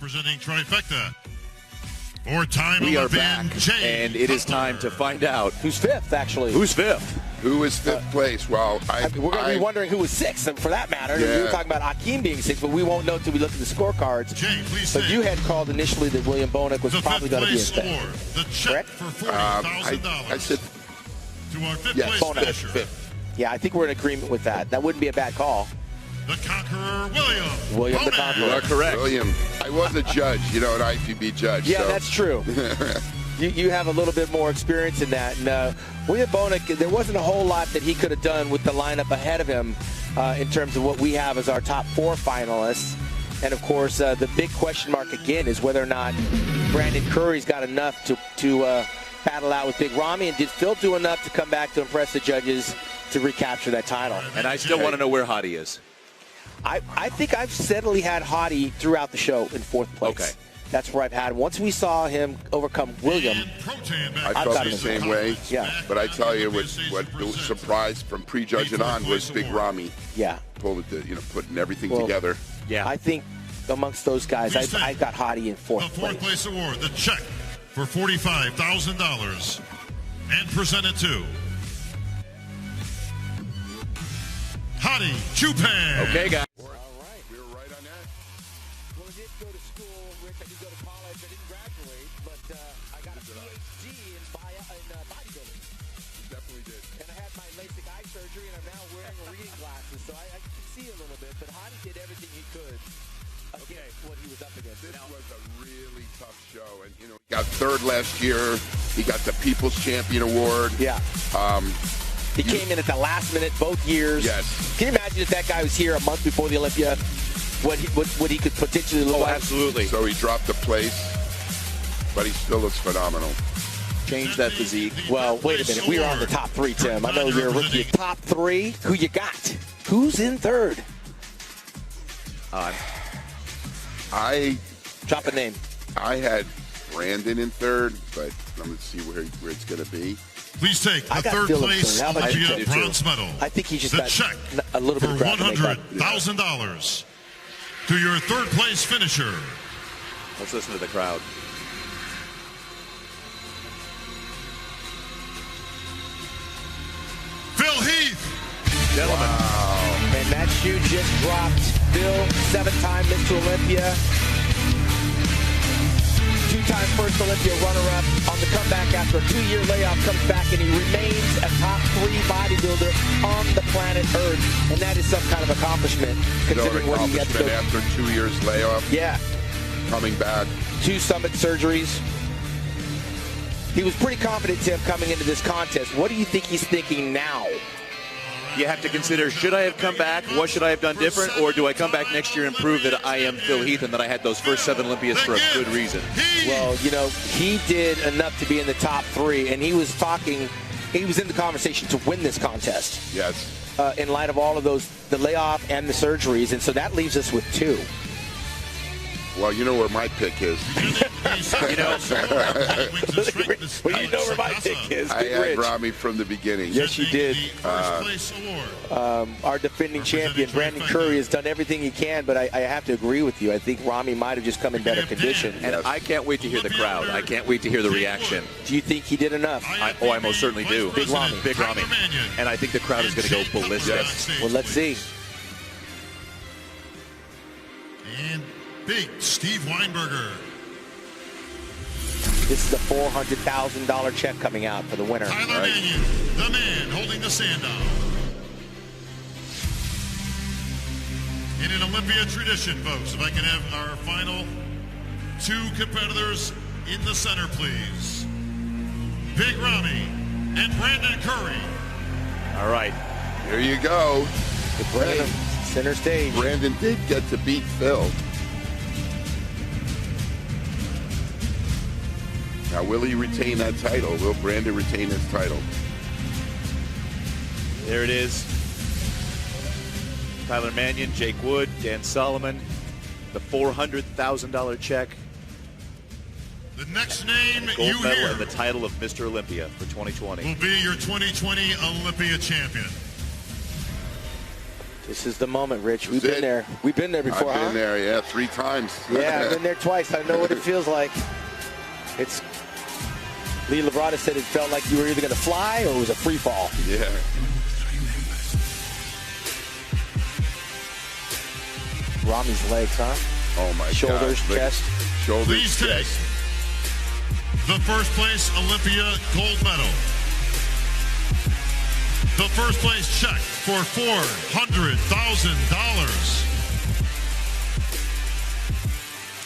representing Trifecta. Four-time We are Olympian back, Jay and it is Cutler. time to find out Who's fifth, actually? who's fifth. Who is fifth place? Well, we're going to be wondering who was sixth, and for that matter. Yeah. We were talking about Akeem being sixth, but we won't know until we look at the scorecards. Jay, please But say you had called initially that William Bonek was the probably fifth going to be in place fifth. award, the check Correct? for $40,000 I said to our fifth yes, place finisher, fifth. Yeah, I think we're in agreement with that. That wouldn't be a bad call. the Conqueror William. William the Bonek. Conqueror. You are correct. William. I was a judge, an IFBB judge. Yeah, so. that's true. You have a little bit more experience in that. And William Bonek, there wasn't a whole lot that he could have done with the lineup ahead of him in terms of what we have as our top four finalists. And, of course, the big question mark again is whether or not Brandon Curry's got enough to battle out with Big Ramy. And did Phil do enough to come back to impress the judges to recapture that title? And I still want to know where Hottie is. I think I've steadily had Hottie throughout the show in fourth place. Okay. That's where I've had. Once we saw him overcome William, I I've felt got the him. same way. Yeah. But I tell you, what the surprise from prejudging on was Big Ramy. yeah. Putting everything Well, together. Yeah. I think amongst those guys, I got Hottie in The fourth fourth place. place award, the check for $45,000, and presented to Hottie Chupan. Okay, guys. All right. We were right on that. Well, I did go to school, Rick. I did go to college. I didn't graduate, but I got a PhD in bodybuilding. You definitely did. And I had my LASIK eye surgery, and I'm now wearing reading glasses, so I can see a little bit. But Hottie did everything he could against what he was up against. This was a really tough show, and he got third last year. He got the People's Champion Award. Yeah. He came in at the last minute both years. Yes. Can you imagine if that guy was here a month before the Olympia, what he could potentially look like? Absolutely. So he dropped a place, but he still looks phenomenal. Change that physique. Well, wait a minute. We are on the top three, Tim. I know you're a rookie. Top three? Who you got? Who's in third? I Drop a name. had Brandon in third, but I'm going to see where it's going to be. Please take I the got third Phil in place third. How about you? Olympia bronze medal. I think he just the got check a little bit for of ground to make up. $100,000 to your third place finisher, Let's listen to the crowd. Phil Heath. Gentlemen. And that shoe just dropped. Phil, 7-time Mr. Olympia. 2-time first Olympia runner-up. On the comeback after a 2-year layoff, comes back and he remains a top 3 bodybuilder on the planet Earth. And that is some kind of accomplishment, considering what he had to go. After 2 years layoff, Yeah, coming back. 2 stomach surgeries. He was pretty confident, Tim, coming into this contest. What do you think he's thinking now? You have to consider, should I have come back? What should I have done different? Or do I come back next year and prove that I am Phil Heath and that I had those first 7 Olympias for a good reason? Well, he did enough to be in the top 3, and he was in the conversation to win this contest. Yes. In light of all of those, the layoff and the surgeries, and so that leaves us with 2. Well, you know where my pick is. Well, you know where my pick is. I Big had Rich. Ramy from the beginning. Yes, you did. First place award. Our defending champion, Brandon Curry, has done everything he can, but I have to agree with you. I think Ramy might have just come in better condition. And I can't wait to hear the crowd. I can't wait to hear the reaction. Do you think he did enough? I most certainly do. Big Ramy. Big Ramy. And I think the crowd is going to go ballistic. Well, let's see. And Big Steve Weinberger. This is the $400,000 check coming out for the winner. Tyler Mannion, the man holding the stand-off. In an Olympia tradition, folks, if I can have our final 2 competitors in the center, please. Big Ramy and Brandon Curry. All right. Here you go. Brandon, center stage. Brandon did get to beat Phil. Now, will he retain that title? Will Brandon retain his title? There it is. Tyler Mannion, Jake Wood, Dan Solomon. The $400,000 check. The next name Gold you medal hear and the title of Mr. Olympia for 2020. will be your 2020 Olympia champion. This is the moment, Rich. We've been there. We've been there before, I've been there, yeah, 3 times. Yeah, I've been there twice. I know what it feels like. It's Lee Labrada said it felt like you were either going to fly or it was a free fall. Yeah. Ramy's legs, huh? Oh my Shoulders, God. chest. Shoulders, Please take chest. the first place Olympia gold medal. The first place check for $400,000.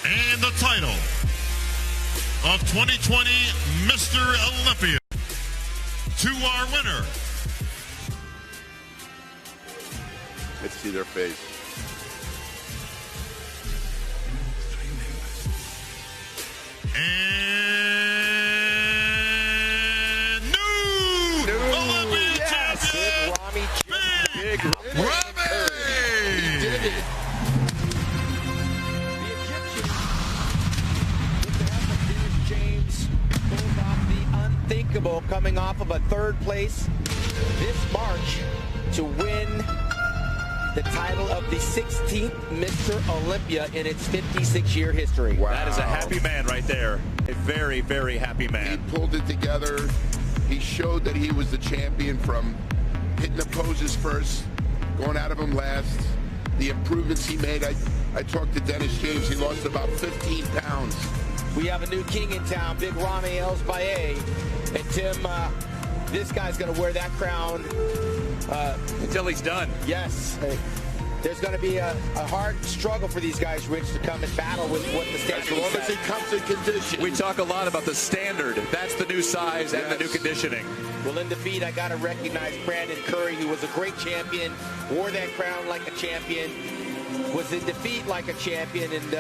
And the title of 2020 Mr. Olympia to our winner. Let's see their face. And new Olympia champion, Big Ramy. He did it. The Egyptian, with the help of Dennis James, pulled off the unthinkable, coming off of a 3rd place this March to win the title of the 16th Mr. Olympia in its 56-year history. Wow. That is a happy man right there. A very, very happy He man. pulled it together. He showed that he was the champion from hitting the poses first, going out of them last. The improvements he made. I talked to Dennis James. He lost about 15 pounds. We have a new king in town, Big Ramy El-Baye. And Tim, this guy's going to wear that crown Until he's done. Yes. There's going to be a hard struggle for these guys, Rich, to come and battle with what the standard As long as is. he comes in condition. We talk a lot about the standard. That's the new size and the new conditioning. Well, in defeat, I got to recognize Brandon Curry, who was a great champion, wore that crown like a champion, was in defeat like a champion, and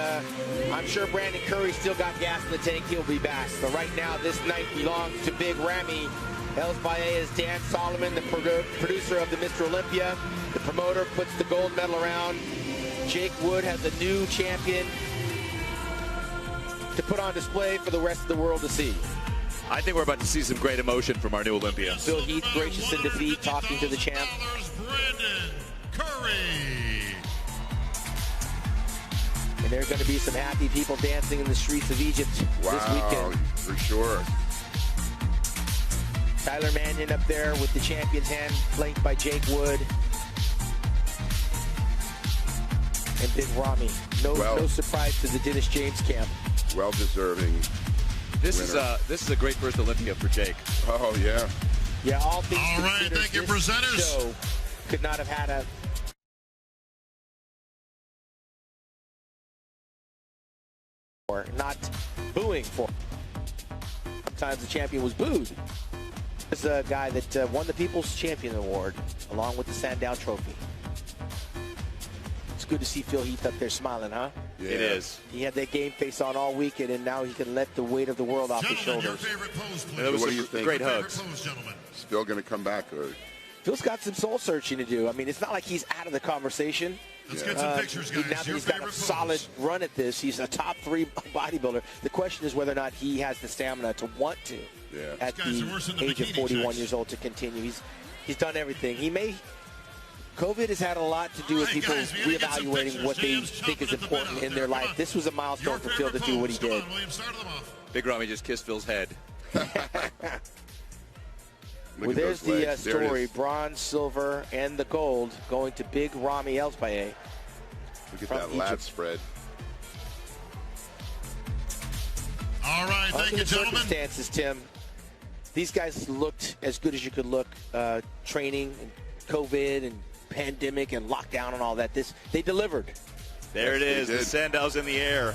I'm sure Brandon Curry still got gas in the tank. He'll be back. But right now, this night belongs to Big Ramy. El-Baye is Dan Solomon, the producer of the Mr. Olympia. The promoter puts the gold medal around. Jake Wood has a new champion to put on display for the rest of the world to see. I think we're about to see some great emotion from our new Olympia. Phil Heath, gracious in defeat, talking to the champ. Brandon Curry. And there are going to be some happy people dancing in the streets of Egypt this weekend. For sure. Tyler Mannion up there with the champion's hand, flanked by Jake Wood. And Big Ramy. No surprise to the Dennis James camp. Well deserving. This is a great first Olympia for Jake. Oh yeah. Yeah, all things All right, considered, thank you, this presenters. show could not have had a or not booing for. Sometimes the champion was booed. This is a guy that won the People's Champion Award along with the Sandow Trophy. It's good to see Phil Heath up there smiling, huh? Yeah. It is. He had that game face on all weekend, and now he can let the weight of the world off his Gentlemen, your shoulders. favorite pose, please. That was What do some you think? great Favorite hugs. pose, gentlemen. Still going to come back, or Phil's got some soul searching to do. I mean, it's not like he's out of the conversation. Let's get some pictures, guys. Now that Your he's got favorite a pose. solid run at this, he's a top 3 bodybuilder. The question is whether or not he has the stamina to want to, Yeah. at These guys are worse the than the age of bikini 41 chicks. years old, to continue. He's done everything. COVID has had a lot to do with All right, people guys, we gotta get some reevaluating pictures. what they James think is chomping at the bit important out in there. their Come life. on. This was a milestone Your for Phil to favorite do what he pose. did. Come on, William, start them off. Big Ramy just kissed Phil's head. Well, at there's those the legs. There it story. is. Bronze, silver, and the gold going to Big Ramy El-Baye. Look at from that lat Egypt. spread. All right, thank Under you, the gentlemen. circumstances, Tim, these guys looked as good as you could look, training and COVID and pandemic and lockdown and all that. They delivered. There it Yes, is. they The did. Sandow's in the air.